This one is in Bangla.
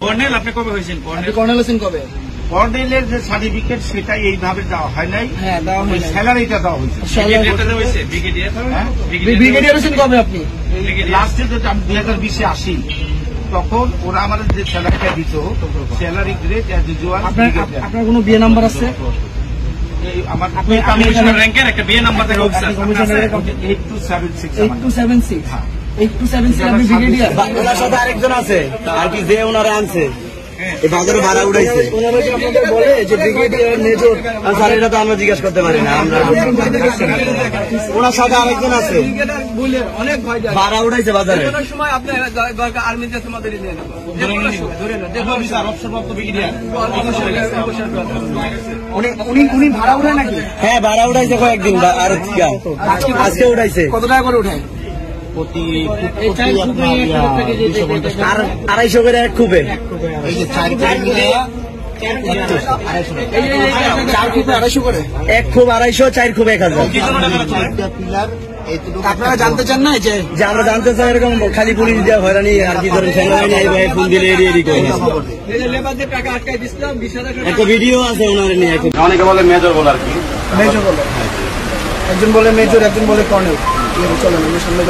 কর্নেল আপনি কবে হয়েছেন? কর্নেল হোসেন কবে? কর্নেলের যে সার্টিফিকেট সেটা এইভাবে দেওয়া হয় নাই। হ্যাঁ, দেওয়া হয় নাই। স্যালারিটা দেওয়া হয়েছে। ব্রিগেডিয়ার হোসেন কবে আপনি? লাস্টে যদি আমি 2020-এ আসি তখন ওরা আমাদের যে স্যালারিটা দিত স্যালারি গ্রেড অ্যাজ ইউজুয়াল। আপনার কোনো বিয়ে নাম্বার আছে? আমার র্যাঙ্কের একটা বিয়ে নাম্বার থাকে অফিসার 8276 8276 আপনি ব্রিগেডিয়ার? ওনার সাথে আরেকজন আছে আর কি যে ওনারা আনছে এই বাজারে ভাড়া উঠাইছে। ওনারা কি আপনাদের বলে যে ব্রিগেডিয়ার মেজর? স্যার এটা তো আমরা জিজ্ঞাসা করতে পারি না। আমরা ওনার সাথে আরেকজন আছে অনেক ভয় ভাড়া উঠাইছে বাজারে। সময় আপনি আর্মিতে তোমাদের নিয়ে নেবো। উনি ভাড়া উঠায় নাকি? হ্যাঁ ভাড়া উঠাইছে কয়েকদিন আর আজকে উঠাইছে। কত টাকা করে উঠায়? আর 250 করে এক খুবে। এক খুব 250, 4 খুব 1000। আপনারা জানতে চান না যে আমরা জানতে চাই এরকম খালি পুলিশ দিয়ে হয়রানি আর কি ধরেন ফোন দিলে এড়িয়ে করে একটা ভিডিও আছে ওনার নিয়ে। অনেকে বলে মেজর বলে আর কি। মেজর বলে, একজন বলে মেজর, একজন বলে কর্নেল। চলেন সামনে